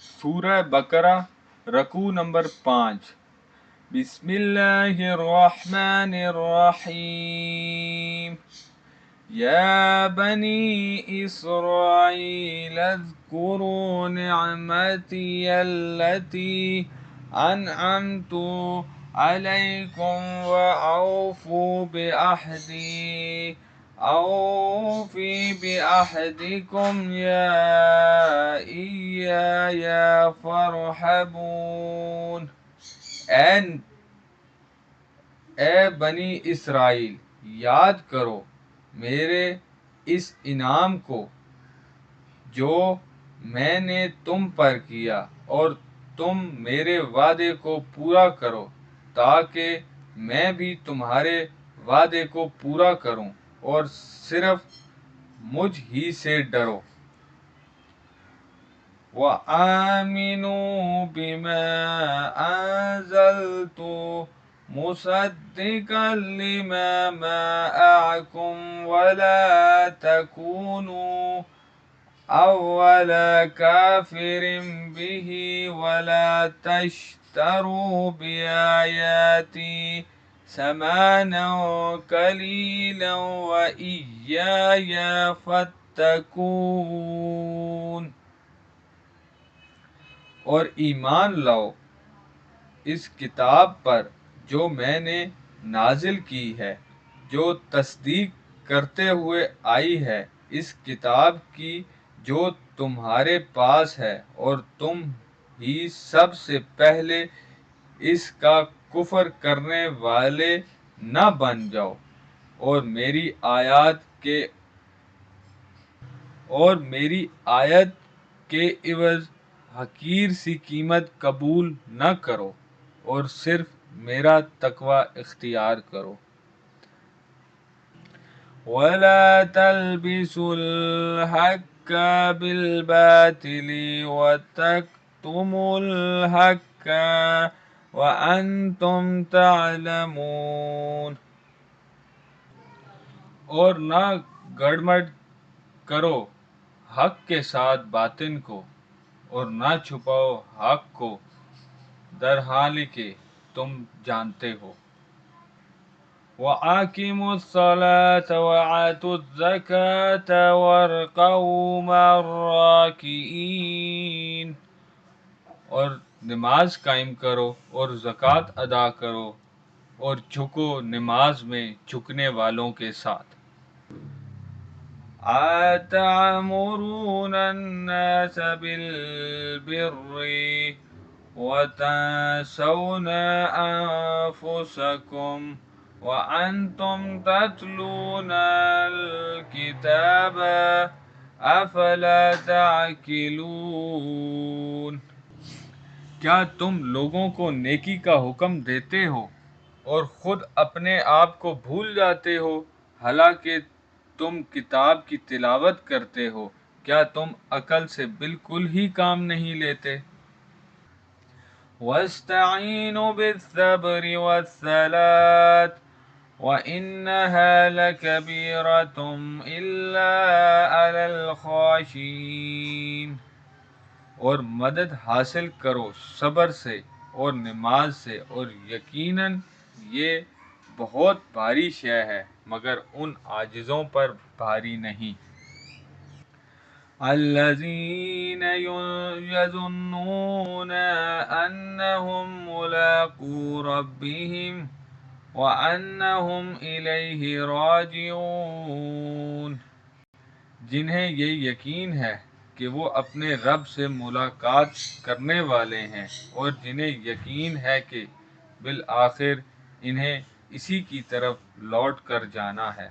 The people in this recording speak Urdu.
سورہ بقرہ رکوع نمبر 5۔ بسم اللہ الرحمن الرحیم۔ یا بنی اسرائیل اذکروا نعمتی التی انعمت علیکم واوفوا بعہدی اوفی بعہدکم یا ایای فارہبون۔ اے بنی اسرائیل، یاد کرو میرے اس انعام کو جو میں نے تم پر کیا، اور تم میرے وعدے کو پورا کرو تاکہ میں بھی تمہارے وعدے کو پورا کروں، اور صرف مجھ ہی سے ڈرو۔ وَآمِنُوا بِمَا أَنزَلْتُ مُصَدِّقًا لِمَا مَعَكُمْ وَلَا تَكُونُوا أَوَّلَ كَافِرٍ بِهِ وَلَا تَشْتَرُوا بِآيَاتِي ثَمَنًا قَلِيلًا وَإِيَّايَ فَاتَّقُونِ۔ اور ایمان لاؤ اس کتاب پر جو میں نے نازل کی ہے، جو تصدیق کرتے ہوئے آئی ہے اس کتاب کی جو تمہارے پاس ہے، اور تم ہی سب سے پہلے اس کا کفر کرنے والے نہ بن جاؤ، اور میری آیت کے عوض حقیر سی قیمت قبول نہ کرو، اور صرف میرا تقوی اختیار کرو۔ وَلَا تَلْبِسُوا الْحَقَّ بِالْبَاطِلِ وَتَكْتُمُوا الْحَقَّ وَأَنْتُمْ تَعْلَمُونَ۔ اور نہ گڑبڑ کرو حق کے ساتھ باطل کو، اور نہ چھپاؤ حق کو در حال کہ تم جانتے ہو۔ وَأَقِیمُوا الصَّلَاةَ وَآتُوا الزَّکَاةَ وَارْکَعُوا مَعَ الرَّاکِعِینَ۔ اور نماز قائم کرو اور زکوٰۃ ادا کرو، اور جھکو نماز میں جھکنے والوں کے ساتھ۔ أَتَأْمُرُونَ النَّاسَ بِالْبِرِّ وَتَنْسَوْنَ أَنفُسَكُمْ وَأَنْتُمْ تَتْلُونَ الْكِتَابَ أَفَلَا تَعْقِلُونَ۔ کیا تم لوگوں کو نیکی کا حکم دیتے ہو اور خود اپنے آپ کو بھول جاتے ہو، حالانکہ تم کتاب کی تلاوت کرتے ہو؟ کیا تم عقل سے بالکل ہی کام نہیں لیتے؟ وَاسْتَعِینُوا بِالصَّبْرِ وَالصَّلَاةِ وَإِنَّهَا لَكَبِیرَةٌ إِلَّا عَلَى الْخَاشِعِینَ۔ اور مدد حاصل کرو صبر سے اور نماز سے، اور یقیناً یہ بہت بھاری شے ہے مگر ان عاجزوں پر بھاری نہیں۔ الَّذِینَ یَظُنُّونَ أَنَّهُم مُّلَاقُو رَبِّهِمْ وَأَنَّهُمْ إِلَیْهِ رَاجِعُونَ۔ جنہیں یہ یقین ہے کہ وہ اپنے رب سے ملاقات کرنے والے ہیں، اور جنہیں یقین ہے کہ بالآخر انہیں اسی کی طرف لوٹ کر جانا ہے۔